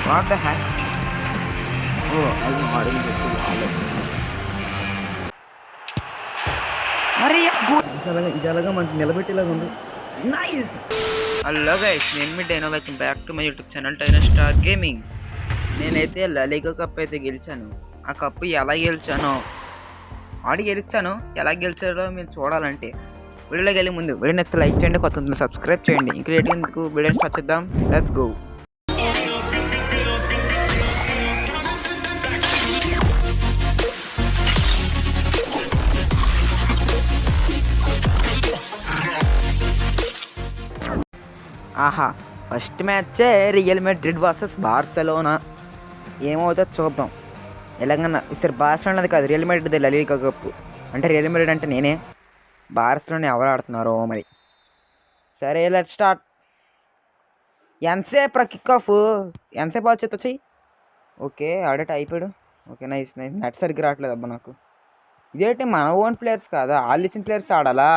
What the hack. ఓ అది ఆడిని పెట్టి మరి ఇది అలాగా మనకి నిలబెట్టేలాగా ఉంది. నైస్. హలో గైస్, నేను మీ Dino. Welcome back to my YouTube channel Dino star gaming. నేనైతే లలిగా కప్ అయితే గెలిచాను. ఆ కప్పు ఎలా గెలిచానో గెలుస్తాను. ఎలా గెలిచారో మీరు చూడాలంటే వీడియోలోకి వెళ్ళే ముందు వీడియో నచ్చితే లైక్ చేయండి, కొత్త సబ్స్క్రైబ్ చేయండి. ఇంకా ఎందుకు వీడియో స్టార్ట్ చేద్దాం. Let's go. ఆహా, first మ్యాచే real Madrid versus Barcelona. ఏమవుతుందో చూద్దాం. ఎలాగన్నా ఈసారి బార్సెలోనాది కాదు, రియల్ మాడ్రిడ్ లా లీగా కప్పు. అంటే రియల్ మాడ్రిడ్ అంటే నేనే, బార్సెలోనా ఎవరు ఆడుతున్నారో మరి. సరే లెట్స్ స్టార్ట్. ఎంతసేపు కిక్ ఆఫ్, ఎంతసేపు బాగా చేత వచ్చాయి. ఓకే ఆడేట అయిపోయాడు. Okay nice nice. నెట్ సరిగ్గా రావట్లేదు అబ్బా నాకు. ఇదేంటి మన ఓన్ ప్లేయర్స్ కాదా, వాళ్ళు ఇచ్చిన ప్లేయర్స్ ఆడాలా?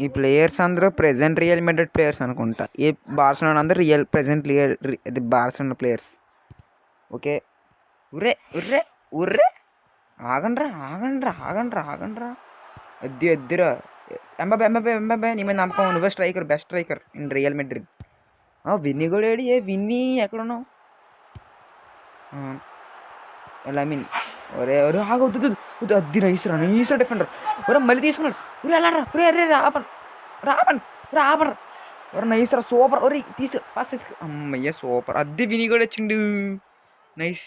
ఈ ప్లేయర్స్ అందరూ ప్రెజెంట్ రియల్ మాడ్రిడ్ ప్లేయర్స్ అనుకుంటా. ఈ బార్సెలోనా అందరూ ప్రెజెంట్ ఇది బార్సెలోనా ప్లేయర్స్. ఓకే ఉర్రే ఉర్రే ఉర్రే. ఆగండ్రా ఆగండ్రా ఆగండ్రా ఆగండ్రా. ఎద్దురా ఎంబాబే నీ మీద నమ్మకం. నువ్వే striker, best striker in Real Madrid. Vini కూడా ఏడి. విన్నీ ఎక్కడున్నావు? ఐ మీన్ ఒరే ఒరే ఆగొద్దు. అద్ది నైస్రా, నైస్రా డిఫెండర్. ఒరే మళ్ళీ తీసుకున్నాడు. ఒరే ఎలా రా, ఒరే అరే రాపన్ ఒరే నైస్రా, సూపర్. ఒరే పాస్ అమ్మయ్య సూపర్. అద్దె విని కూడా వచ్చిండు. నైస్.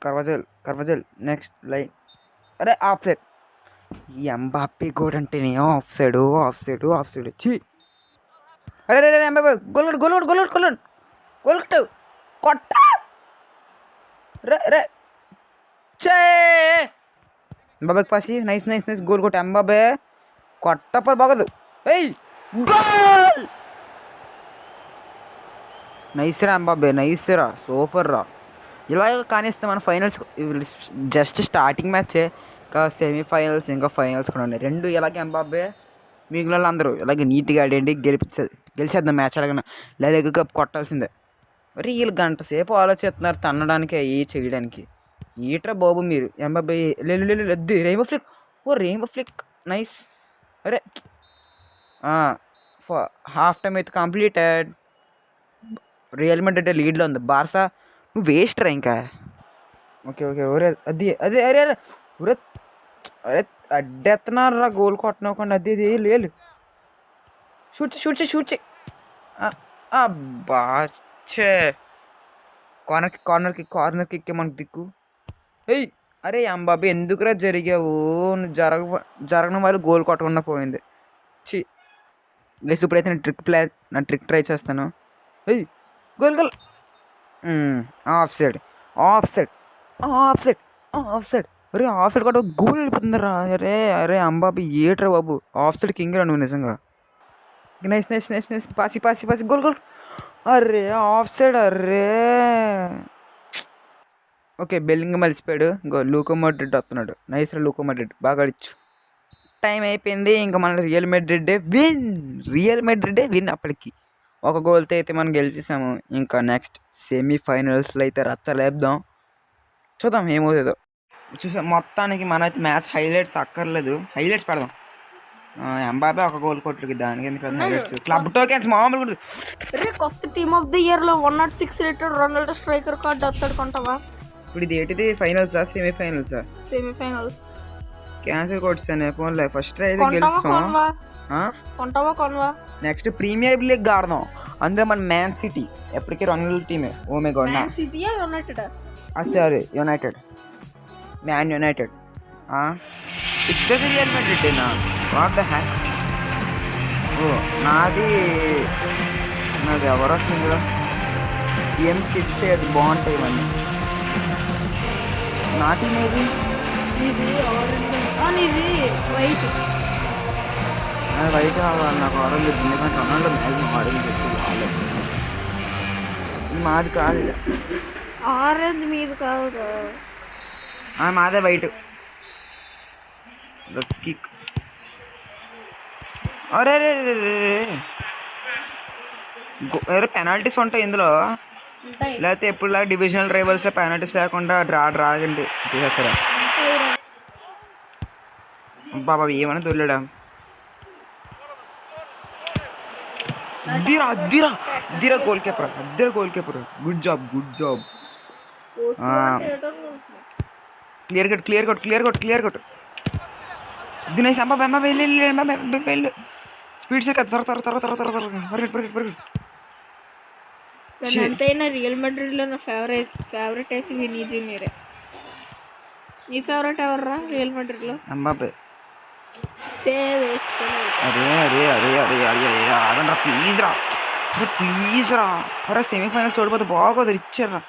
Carvajal next line. అరే ఆఫ్ సైడ్. ఎంబాపే గోడ్ అంటేనే ఆఫ్ సైడ్ వచ్చి. అరే రే ఎంబాపే గోల్ కొట్ట రే చే. ఎంబాబేకి పాసి. నైస్ గోల్ కొట్ట. ఎంబాబే కొట్టపర్ బాగదు. ఏయ్ గోల్. నైస్ రా ఎంబాబే, నైస్ రా, సూపర్ రా. ఇలాగ కానిస్తే మన ఫైనల్స్ జస్ట్ స్టార్టింగ్ మ్యాచే, ఇంకా సెమీఫైనల్స్ ఇంకా ఫైనల్స్ కూడా ఉన్నాయి. రెండు ఇలాగే ఎంబాబే మిగిలిన అందరూ ఇలాగే నీట్గా ఆడండి, గెలిచేద్దాం మ్యాచ్. అలాగన్నా లలిగా కప్ కొట్టాల్సిందే. మరి వీళ్ళు గంట సేపు ఆలోచిస్తున్నారు తన్నడానికి, అవి చేయడానికి. ఈట్రా బాబు మీరు. ఎంబాబే లేదు. Rainbow flick nice. అరే హాఫ్ టైం అయితే కంప్లీటెడ్. రియల్ మాడ్రిడ్ లీడ్లో ఉంది. బార్సా నువ్వు వేస్ట్ రా ఇంకా. ఓకే ఒరే అదే అరే ఒరే అడ్డెత్తనారు రా, గోల్ కొట్టనవ్వకుండా. అది లేదు. షూట్ చేయి. అబ్బా చే. కార్నర్ కిక్ మనకు దిక్కు. ఏయ్ అరే అంబాబే ఎందుకురా జరిగావు? నువ్వు జరగడం వల్ల గోల్ కొట్టకుండా పోయింది. చి గైస్, ఇప్పుడైతే నేను ట్రిక్ ట్రై చేస్తాను. ఏయ్ గోల్ ఆఫ్ సైడ్. అరే ఆఫ్ సైడ్ కూడా గోల్ వెళ్ళిపోతుంది రా. అరే అంబాబు ఏట్రా బాబు, ఆఫ్ సైడ్ కింగ్ రా నువ్వు నిజంగా. నైస్ పాసి గోల్. అరే ఆఫ్ సైడ్. అరే ఓకే బెల్లింగ్ మలిసిపోయాడు. లూకా మాడ్రిడ్ వస్తున్నాడు. నైస్ రా లూకా మాడ్రిడ్, బాగా ఆడిచ్చు. టైం అయిపోయింది. ఇంకా మన రియల్ మాడ్రిడ్డే విన్. అప్పటికి ఒక గోల్తో అయితే మనం గెలిచేసాము. ఇంకా నెక్స్ట్ సెమీఫైనల్స్లో అయితే రచ్చలేద్దాం. చూద్దాం ఏమవుతుందో. మొత్తానికి మనైతే మ్యాచ్ హైలైట్స్ అక్కర్లేదు, హైలైట్స్ పెడదాం. ఎంబాబే ఒక గోల్ కొట్టుకి, దానికి ఎందుకు హైలైట్స్? క్లబ్ టోకెన్స్ మామూలు. కొత్త టీమ్ ఆఫ్ ది ఇయర్ లో 106 రేటెడ్ రొనాల్డో స్ట్రైకర్ కార్డు వస్తాడు కొంటావా? ఇప్పుడు ఇది ఏంటిది, ఫైనల్సా సెమీఫైనల్సా? సెమీఫైనల్స్. క్యాన్సిల్ కొట్టాను ఫోన్లో. ఫస్ట్ ట్రై అయితే గెలుస్తాం. కొంటావా? నెక్స్ట్ ప్రీమియర్ లీగ్ ఆడదాం. అందులో మన మ్యాన్ సిటీ ఎప్పటికీ రొనాల్డో టీమే. Oh my god. Sorry United, Man United. ఇద్దరు రియల్ మాడ్రిడ్నా? What the heck. నాది ఎవరు వస్తుంది? ఏం స్కిప్ చేయదు, బాగుంటాయి ఇవన్నీ. నా టీం ఏది? వైట్ కావాలి నాకు. ఆరెంజ్ ఎందుకంటే రొనాల్డో మ్యాక్సిమం ఆరెంజ్ పెట్టి మాది కాదు. ఆరెంజ్ మీది కాదు, మాదే వైట్. కిక్. అరే వేరే పెనాల్టీస్ ఉంటాయి ఇందులో, ఉంటాయి. లేకపోతే ఎప్పుడు డివిజనల్ రైవల్స్లో పెనాల్టీస్ లేకుండా డ్రాగండి చేసేస్తారా? ఉంటాయిరా. బాబా ఏమని తొలిడా, అద్దిరా గోల్ కీపర్, గుడ్ జాబ్. ఓటు అంటే ఏటో అనుకుంటున్నా. క్లియర్ కట్ దినేష్ అమ్మ వెళ్ళు స్పీడ్ సెట్ త్వర. కానీ ఎంతైనా రియల్ మెడ్రిడ్లో నా ఫేవరెట్ అయితే వినీ జూనియరే. నీ ఫేవరెట్ ఎవర్రా రియల్ మెడ్రిడ్లో? ఎంబాపే. వేసుకోలేదు. అరే ఆగండి రా ప్లీజ్ రా. అరే సెమీఫైనల్స్ ఓడిపోతే బాగోదు, ఇచ్చారా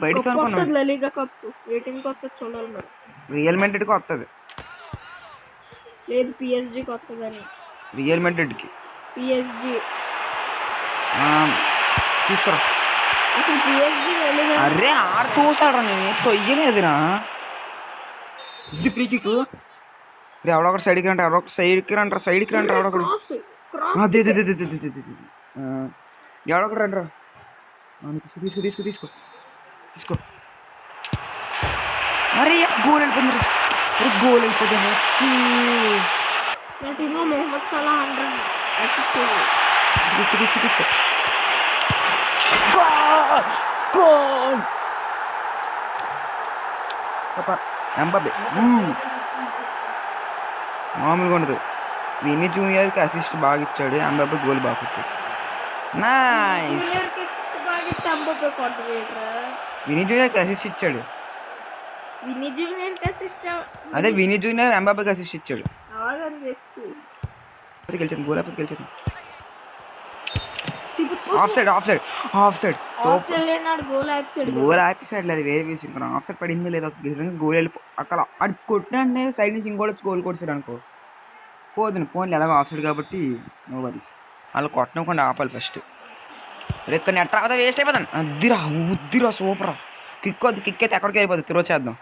బయటకు అనుకున్నాను. లలిగా కప్పు రేటింగ్ వస్తుంది చూడాలి మరి. రియల్ మెడ్రిడ్కి వస్తుంది, లేదు పిఎస్జికి వస్తుందని. రియల్ మెడ్రిడ్కి పిఎస్జి తీసుకురా. అసలు పిఎస్జి అరే ఆడు తోసాడరా, నేను తొయ్యలేదురా. ఇది ఫ్రీ కిక్. ఎవడో ఒకటి సైడ్కి రండి ఎవడొకడు. అదే ఎవడొకడు రండి రా. తీసుకో. అరే గోల్ వెళ్ళిపోతుంది వచ్చి. నా టీంలో మొహమ్మద్ సలా 100 తీసుకో. గోల్ ఎంబాపే మామూలుగా ఉండదు. వినీ జూనియర్కి అసిస్ట్ బాగా ఇచ్చాడు, ఎంబాపే గోల్ బాగా కొట్టాడు. నైస్. వినీ జూనియర్కి అసిస్ట్ ఇచ్చాడు. అదే వినీ జూనియర్ ఎంబాపేకి అసిస్ట్ ఇచ్చాడు. గెలిచాను. ఆఫ్ సైడ్ గోల్ ఆపేసాడు. లేదు వేరే విషయం, ఆఫ్ సైడ్ పడిందో లేదో నిజంగా గోల్ వెళ్ళిపో అక్కడ అటు కొట్టినంటే సైడ్ నుంచి ఇంకోటి వచ్చి గోల్ కొట్టాడు అనుకో పోన్లే, ఎలాగో ఆఫ్ సైడ్ కాబట్టి నో వరీస్. వాళ్ళు కొట్టకుండా ఆపాలి ఫస్ట్. రేపు నెట్ రాకపోతే వేస్ట్ అయిపోతాను. ఉద్దిరా సూపర్ కిక్ అయితే ఎక్కడికి అయిపోతుంది, తిరో చేద్దాం.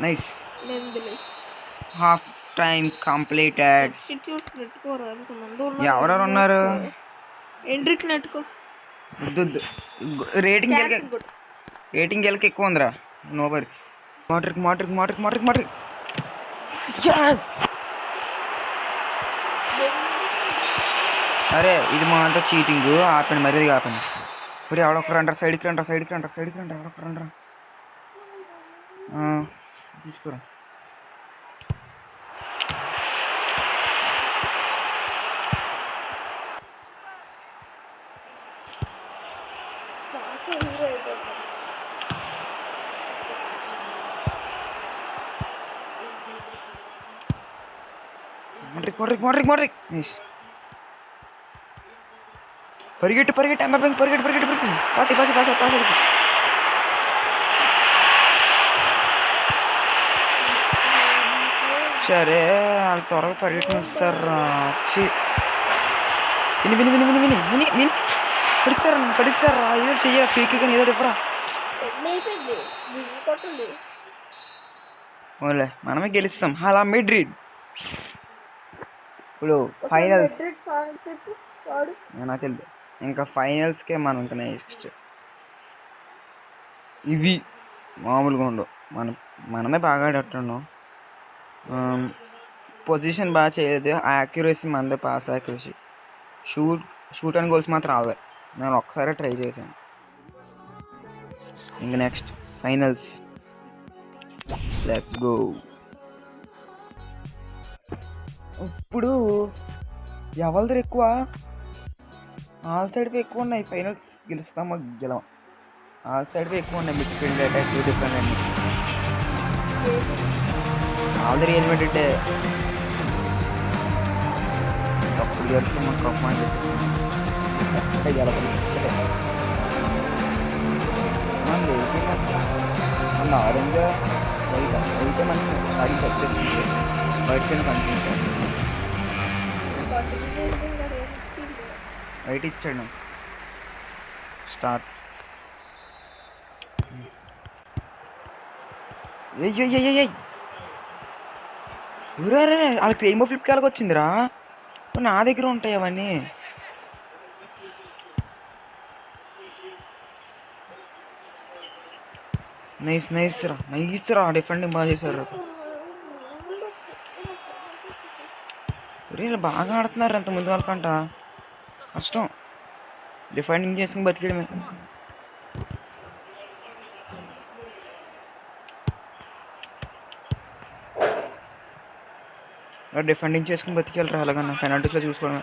నైస్. Half time completed. ఎవరెవరు ఉన్నారు? ఎండ్రిక్ నెట్టుకో. రేటింగ్ గెలకి ఎక్కువ ఉందిరా. No worries. మోట్రిక్. అరే ఇది మా అంతా చీటింగ్. ఆపండి మరీ ఆపండి. మరి ఎవడొక్కరు రండి, సైడ్కి రండి ఎవడొక్కరు రండి. తీసుకురా. మోట్రిక్. నైస్. పరిగెట్టు ఎంబాపే పరిగెట్టు. పాసి. సరే వాళ్ళు త్వరగా పరిగెట్టిన వస్తారు. విని పడిస్తారా ఏదో చెయ్యాలి. ఫేక్ కానీ ఏదో డిఫరా ఓన్లే మనమే గెలుస్తాం. అలా మెడ్రిడ్ ఇప్పుడు ఫైనల్స్ నాకు తెలియదు. ఇంకా ఫైనల్స్కే మనం ఇంకా నెక్స్ట్ ఇవి మామూలుగా ఉండవు. మనమే బాగా ఆడుతున్నాం. పొజిషన్ బాగా చేయలేదు. యాక్యురసీ మనదే, pass accuracy. Shoot and goals మాత్రం రావాలి. నేను ఒక్కసారి ట్రై చేశాను. ఇంకా నెక్స్ట్ ఫైనల్స్, లెట్స్ గో. ఇప్పుడు ఎవరిది ఎక్కువ? ఆల్ సైడ్వి ఎక్కువ ఉన్నాయి. ఫైనల్స్ గెలుస్తామో గెలవం. ఆల్ సైడ్వి ఎక్కువ ఉన్నాయి. మిడ్ ఫీల్డ్ అటాక్ డిఫరెంట్ అన్ని. ఆల్ ది రియల్ మెడ్రిడ్ అప్పుడు గెలుస్తాం. కప్ అని చెప్పి గెలవాలి. మన ఆరెంజ్ వైట్ మనకి సారీ వచ్చేసి వైట్ పెన్ కనిపించాలి. వైట్ ఇచ్చాడు నాకు. స్టార్ట్. వాళ్ళకి రెయిన్బో ఫ్లిప్ కాలకి వచ్చిందిరా. నా దగ్గర ఉంటాయి అవన్నీ. నైస్ రా డిఫెండింగ్ బాగా చేశారు. వీళ్ళు బాగా ఆడుతున్నారు అంత ముందు వాళ్ళకంట. కష్టం డిఫెండింగ్ చేసుకుని బతికేయడమే. డిఫెండింగ్ చేసుకుని బతికెళ్ళరా అలాగన్నా పెనాల్టీస్లో చూసుకోవడమే.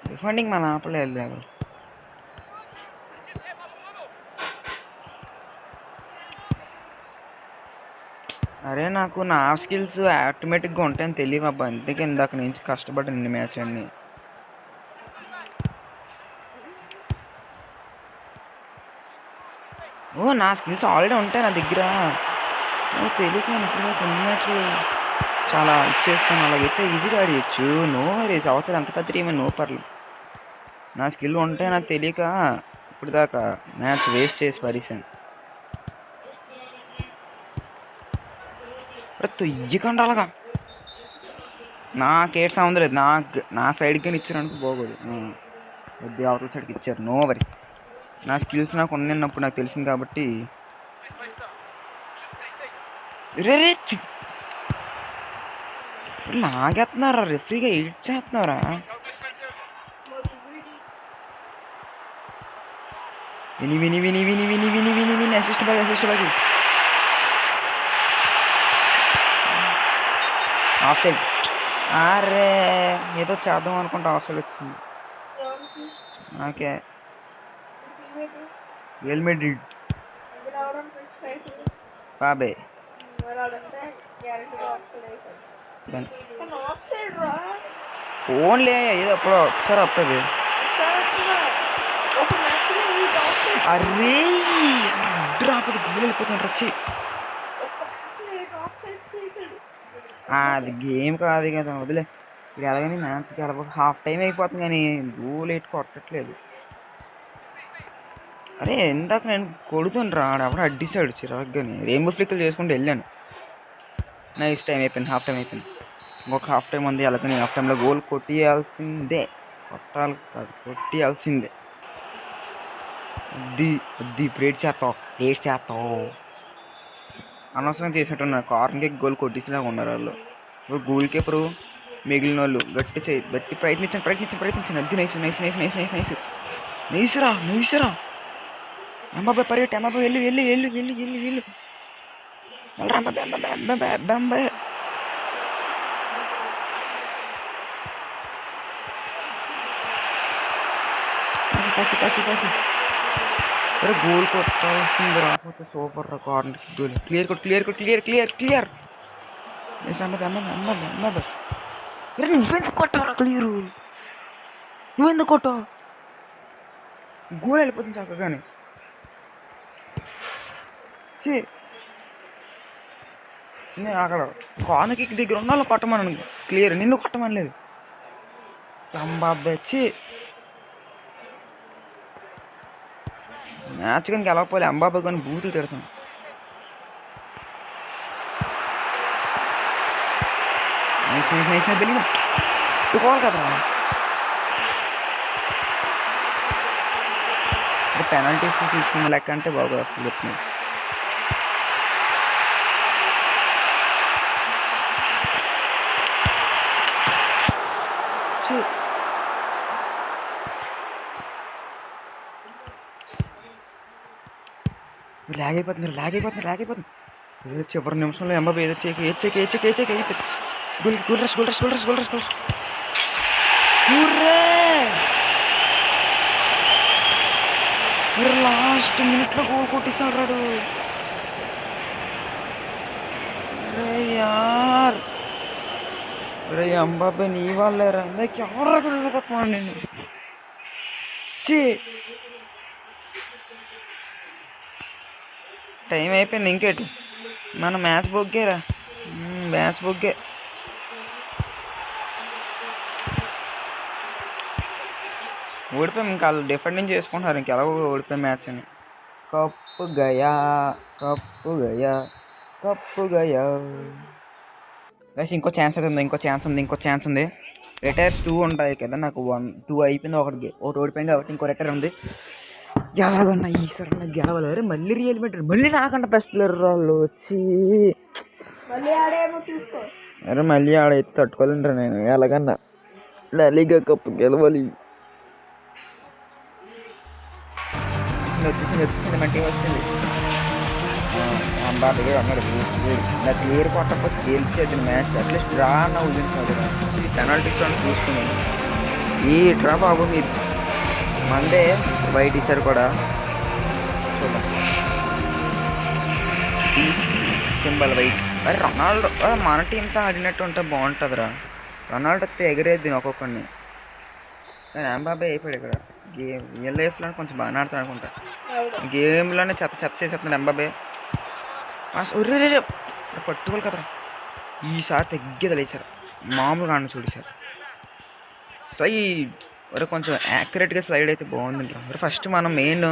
డిఫెండింగ్ మన ఆపలేదు ఎవరు. అరే నాకు నా స్కిల్స్ ఆటోమేటిక్గా ఉంటాయని తెలియదు అబ్బా, అందుకే ఇందాక నుంచి కష్టపడ్డాను మ్యాచ్ అన్ని. ఓ నా స్కిల్స్ ఆల్రెడీ ఉంటాయి నా దగ్గర. తెలియక నేను ఇప్పుడు కొన్ని మ్యాచ్లు చాలా ఇచ్చేస్తాను. అలాగైతే ఈజీగా ఆడియచ్చు. నో వరీస్ అవతల ఎంత పెద్ద టీమే నో పర్లేదు. నా స్కిల్ ఉంటే నాకు తెలియక ఇప్పుడు దాకా మ్యాచ్ వేస్ట్ చేసి పడేసాను. తొయ్యకండి అలాగా. నాకేట్ సంబంధం లేదు. నా సైడ్కి ఇచ్చారనుకో బాగోదు. కొద్ది అవతల సైడ్కి ఇచ్చారు. No worries. నా స్కిల్స్ నాకు ఉన్నప్పుడు నాకు తెలిసింది కాబట్టి. రే లాగేస్తున్నారా రెఫ్రీగా ఎయిట్ చేస్తున్నారా? విని అసిస్ట్ బాగా ఆఫ్ సైడ్. అరే ఏదో చేద్దాం అనుకుంటా ఆఫ్ సైడ్ వచ్చింది. ఓకే రియల్ మాడ్రిడ్ బాబే ఓన్లే ఏదో అప్పుడు ఒకసారి వస్తుంది. అరే రాకపోతే గోల్ వెళ్ళిపోతాను వచ్చి. అది గేమ్ కాదు కదా వదిలే. ఇప్పుడు ఎలాగని మ్యాచ్కి వెళ్ళకపోతే హాఫ్ టైం అయిపోతుంది కానీ గోల్ ఎటు కొట్టట్లేదు. అరే ఇందాక నేను కొడుతుండ్రా ఆడప్పుడు అడ్డిసాడు చిరాకు కానీ రెయిన్బో ఫ్లిక్లు చేసుకుంటూ వెళ్ళాను. నైస్ టైం అయిపోయింది. హాఫ్ టైం అయిపోయింది. ఇంకొక హాఫ్ టైం ఉంది. అలాగే హాఫ్ టైంలో గోల్ కొట్టియాల్సిందే. కొట్టియాల్సిందే. అది ప్రేట్ చేస్తావు అనవసరం చేసినట్టున్నారు. కార్నర్కి గోల్ కొట్టేసేలాగా ఉన్నారు వాళ్ళు. ఇప్పుడు గోల్ కీపరు మిగిలిన వాళ్ళు గట్టి ప్రయత్నించండి. అది నైస్రా అంబాబాయ్ పరిగెట్టి. అంబాబాయ్ వెళ్ళు అంబాబాయ్. పాసి అరే గోల్ కొట్టాల్సింది రాకపోతే సూపర్ రా. కార్నర్కి గోల్ క్లియర్. నువ్వెందుకు కొట్టావు క్లియరు? నువ్వెందుకు కొట్టావు? గోల్ వెళ్ళిపోతుంది చక్కగానే. నేను అక్కడ కార్నర్ కిక్ దగ్గర ఉన్న వాళ్ళు కొట్టమని క్లియర్, నిన్ను కొట్టమని లేదు. అంబాబాయ్ మ్యాచ్ కానీ గెలవపోలే. అంబాబాయ్ కానీ బూతులు తిడతాను. నైస్ పెట్టుకోవాలి కదా. పెనాల్టీస్ తీసుకున్న లెక్క అంటే బాగా వస్తుంది చెప్తున్నాను. లాగ్ అయిపోతుంది. ఏదో చివరి నిమిషంలో ఎంబాబు ఏదో అయిపోయింది. Goal rush. లాస్ట్ మినిట్లో గోల్ కొట్టేసాడు రాడు. రే అంబాబాయ్ నీ వాళ్ళేరా. ఎవరు నేను టైం అయిపోయింది. ఇంకేటి మన మ్యాచ్ బొగ్గేరా. ఓడిపోయాం. ఇంకా వాళ్ళు డిఫెండింగ్ చేసుకుంటున్నారు. ఇంకెలాగో ఓడిపోయాం మ్యాచ్ అని. కప్పు గయా గైస్ ఇంకో ఛాన్స్ ఉంది. రిటైర్స్ 2 ఉంటాయి కదా, నాకు 1 2 అయిపోయింది, ఒకటి ఓడిపోయింది కాబట్టి ఇంకో రిటైర్ ఉంది. ఎలాగన్నా ఈసారి నాకు గెలవాలి. అరే మళ్ళీ రియల్ మెడ్రిడ్, మళ్ళీ నాకంటే బెస్ట్ ప్లేయర్ వాళ్ళు వచ్చి, అరే మళ్ళీ ఆడైతే తట్టుకోలేంటారు. నేను ఎలాగన్నా లా లీగా కప్ గెలవాలి. వచ్చేసింది మన టీం వచ్చింది. అంబాబే అన్నాడు నా క్లియర్ కొట్టకపోతే గెలిచేది మ్యాచ్, అట్లీస్ట్ డ్రా అన్న వదిలింది కాదు. పెనాల్టీస్లో చూసుకున్నాను. ఈ డ్రా బాగుంది మందే. వైట్ ఈసారి కూడా చూద్దాం. Symbol white. అరే రొనాల్డో మన టీంతో ఆడినట్టు ఉంటే బాగుంటుందిరా. రొనాల్డో వస్తే ఎగరేద్ది ఒక్కొక్కడిని. కానీ అంబాబే అయిపోయాడు ఇక్కడ. గేమ్ రియల్ లైఫ్లో కొంచెం బాగానే ఆడతాను అనుకుంటా. గేమ్లోనే చెత్త చేసేస్తున్నాడు అంబాబే. ఒరే పట్టుకోవాలి కదరా. ఈసారి తగ్గేది లేచారు, మామూలుగా ఆడిన చూడు సార్. ఒరే కొంచెం యాక్యురేట్గా స్లైడ్ అయితే బాగుంది. మరి ఫస్ట్ మనం మెయిన్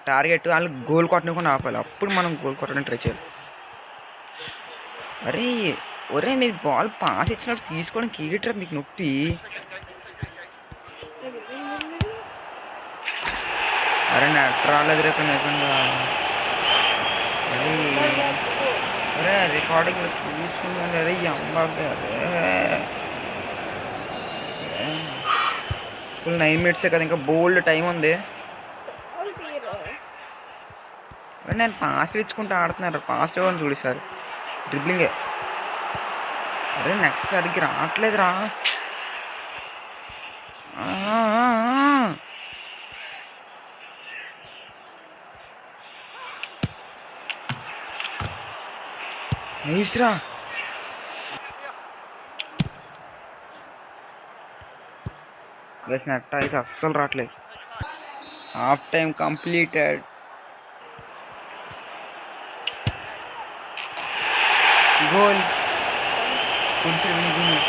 టార్గెట్ వాళ్ళు గోల్ కొట్టకుండా ఆపాలి, అప్పుడు మనం గోల్ కొట్టడానికి ట్రై చేయాలి. ఒరే మీరు బాల్ పాస్ ఇచ్చినట్టు తీసుకోవడం కీగిట్రా మీకు నొప్పి. అరే నెట్ రాలేదు రేపు నిజంగా. అరే రికార్డింగ్లో చూసుకున్నాను. అరే అంబాబే ఫుల్ 9 minutes కదా, ఇంకా బోల్డ్ టైం ఉంది. నేను పాస్లు ఇచ్చుకుంటూ ఆడుతున్నాను. పాస్లు ఇవ్వని చూడు సార్, డ్రిబ్లింగే. అరే నెక్స్ట్ సరిగ్గా రావట్లేదురా. నైస్రా. గైస్ నెట్ అయితే అస్సలు రావట్లేదు. Half time completed. గోల్ పులిసే నిజమే.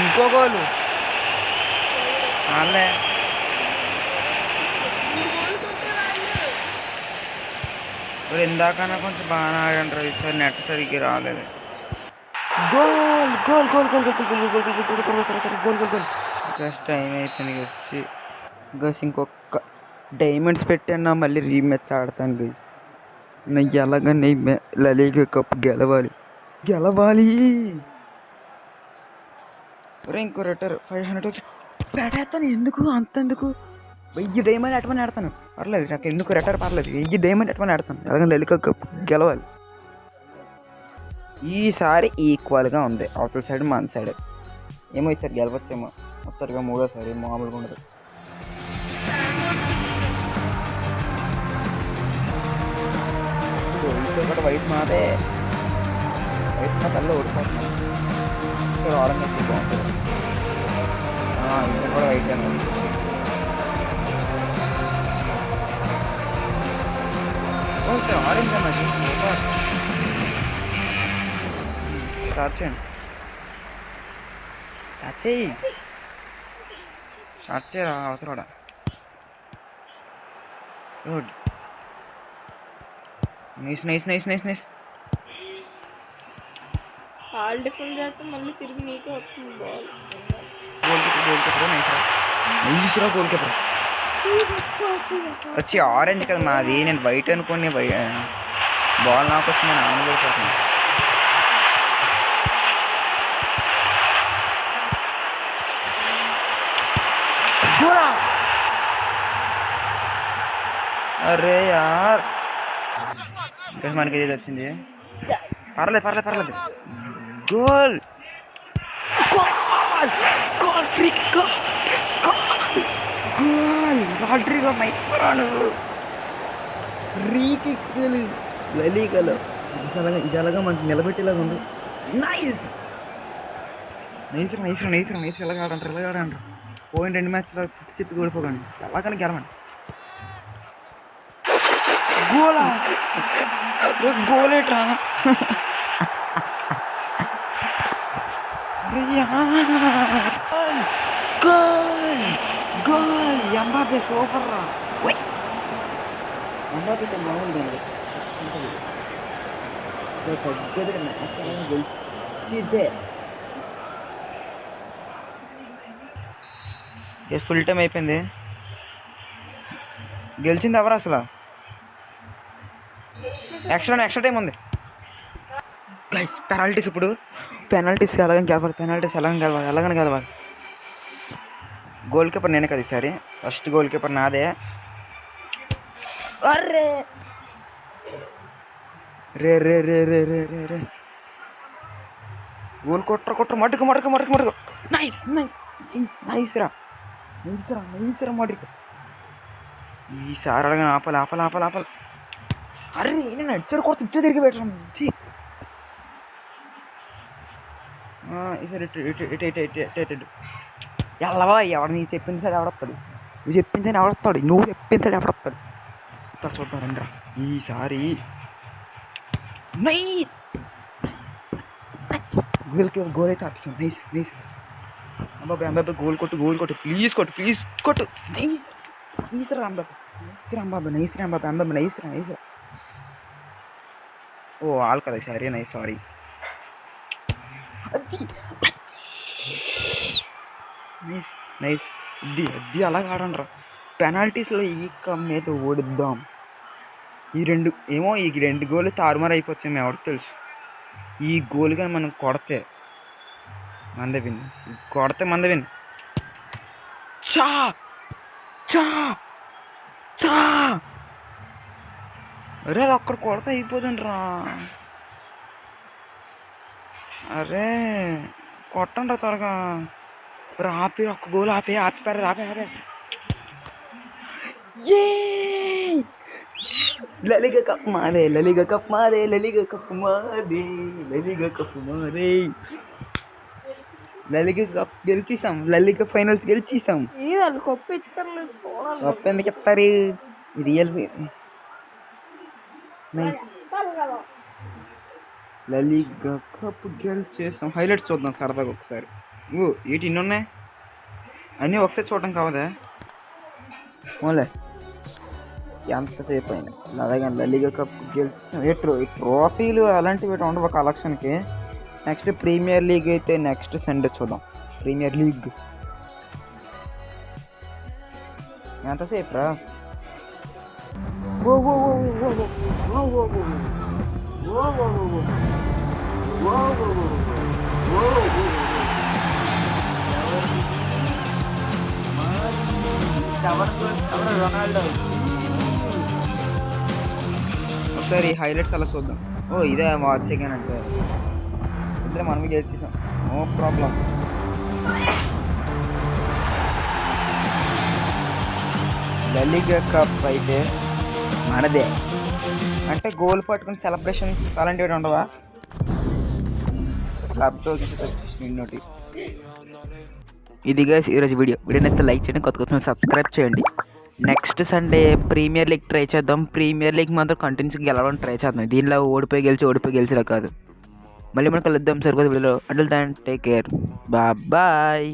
ఇంకో గోలు వాళ్ళే. ఇందాకన్నా కొంచెం బాగానే ఆడంటారు, ఈసారి నెట్ సరిగ్గా రాలేదు. Goal goal goal goal goal goal goal goal goal goal goal goal. గస్ టైం అయిపోయింది గస్ ఇంకొక డైమండ్స్ పెట్టాను, మళ్ళీ రీమ్యాచ్ ఆడతాను గైస్. నాకు ఎలాగన్నా లా లీగా కప్ గెలవాలి. ఇంకో రిటైర్ 500 వచ్చి పెట్టేస్తాను. ఎందుకు 1000 డైమండ్ ఎట్టమని ఆడతాను, పర్లేదు నాకు. ఎందుకు రిటైర్ పర్లేదు, 1000 డైమండ్ ఎట్టమని ఆడతాను. ఎలాగైనా లా లీగా కప్ గెలవాలి. ఈసారి ఈక్వల్గా ఉంది, అవతల సైడ్ మన సైడ్. ఏమో ఈసారి గెలవచ్చేమో. మొత్తంగా 3వ మామూలుగా ఉండదు. ఈసారి కూడా వైట్ మాదే. వైట్ మా తల్లి ఓడిపోతున్నాను. ఆరెంజ్ అయితే బాగుంటుంది. ఇంకా కూడా వైట్ అని సార్. ఆరెంజ్ అన్నది స్టార్ట్ చేయండి. స్టార్ట్ చేయరా అవసరం. గుడ్. నైస్. ఆల్ డిఫెండ్ చేస్తే మళ్ళీ తిరిగి నీకే వస్తుంది బాల్. గోల్ కీపర్ నైస్రా. గోల్ కీపర్ వచ్చి ఆరెంజ్ కదా మాది, నేను వైట్ అనుకోండి. బాల్ నాకు వచ్చింది, నేను ఆనందపడిపోతున్నాను. అరే యార్ ఇంకా మనకి ఇది వచ్చింది. పర్లేదు. గోల్ లాటరీలో మైక్రాను రీకిక్కులు లా లీగాలో ఇది అలాగా మనకి నిలబెట్టేలాగా ఉంది. నైస్. ఎలాగ ఆడంటారు. పోయిన 2 మ్యాచ్లో చిత్తు కూడిపోకండి, ఎలాగని గెలవండి. గోలేట్రా. గోల్ గోల్ ఎంబాపే సూపర్ రా ఎంబాపేతో మామూలుగా పెద్దది మ్యాచ్ అనేది గెలిచిద్దే ఫుల్ టైం అయిపోయింది గెలిచింది ఎవరు అసలు ఎక్స్ట్రా టైం ఉంది గైస్ పెనాల్టీస్ ఇప్పుడు పెనాల్టీస్ ఎలాగని గెలవాలి గోల్ కీపర్ నేనే కదా ఈసారి ఫస్ట్ గోల్ కీపర్ నాదే అర్రే రే రే రే రే రే రే రే గోల్ కొట్టరు మటుకు నైస్ నైస్ నైస్ నైస్ రా మటుకు ఈసారి అలాగే ఆపాలి అరే నేను అటు సైడ్ కొడుతూ ఇచ్చే తిరిగి పెట్టాను ఈసారి ఎల్లవా ఎవడు నీ చెప్పింది సైడ్ ఎవడొస్తాడు నువ్వు చెప్పింది సైడ్ ఎవడొస్తాడు నువ్వు చెప్పింది సైడ్ ఎవడొస్తాడు చూద్దాం రండి ఈసారి నైస్ గోల్ అయితే ఆపిస్తాం నైస్ అంబాబే గోల్ కొట్టు ప్లీజ్ కొట్టు నైస్ రాంబాబు నైస్ ఓ ఆల్ కదా సరే నైస్ సారీ నైస్ అది అలాగ ఆడండ్రా పెనాల్టీస్లో ఈ మీద ఓడిద్దాం ఈ రెండు గోల్ తారుమారు అయిపోతాం ఎవరికి తెలుసు ఈ గోల్ కానీ మనం కొడితే మందే విన్ చా చా చా అరే అక్కడ కొడితే అయిపోదండి రా అరే కొట్టండి త్వరగా ఆపి ఒక్క గోల్ ఆపి ఆపే లలిగా కప్ మారే లలిగా కప్ గెలిచేసాం లలిగా ఫైనల్స్ గెలిచేసాం కప్ ఎందుకు ఇస్తారు రియల్ నైస్ లలిగా కప్ గెలిచేసాం హైలైట్స్ చూద్దాం సరదాగా ఒకసారి ఏంటి ఇన్ని ఉన్నాయి అన్నీ ఒకసారి చూడటం కావదా ఓన్లే ఎంతసేపు అయినా అలాగే లలిగా కప్ గెలిచేసాం ట్రోఫీలు అలాంటివి ఉండవు కలెక్షన్కి నెక్స్ట్ ప్రీమియర్ లీగ్ అయితే నెక్స్ట్ సండే చూద్దాం ప్రీమియర్ లీగ్ ఎంతసేపు రా ఒకసారి హైలైట్స్ అలా చూద్దాం ఇదే వాచ్ సెకండ్ అంటే ఇద్దరు మనమే గెలిచేసాం నో ప్రాబ్లం లలిగా కప్ అయితే మనదే అంటే గోల్ పట్టుకుని సెలబ్రేషన్స్ అలాంటివి ఉండవా క్లబ్తో నిన్నటి ఇది గైస్ ఈరోజు వీడియో నచ్చితే లైక్ చేయండి కొత్త సబ్స్క్రైబ్ చేయండి next Sunday premier league try చేద్దాం ప్రీమియర్ లీగ్ మాత్రం కంటిన్యూస్గా గెలవడం ట్రై చేద్దాం దీనిలో ఓడిపోయి గెలిచిలా కాదు మళ్ళీ మనం కలుద్దాం సరిపోతే వీడియోలో until then take care bye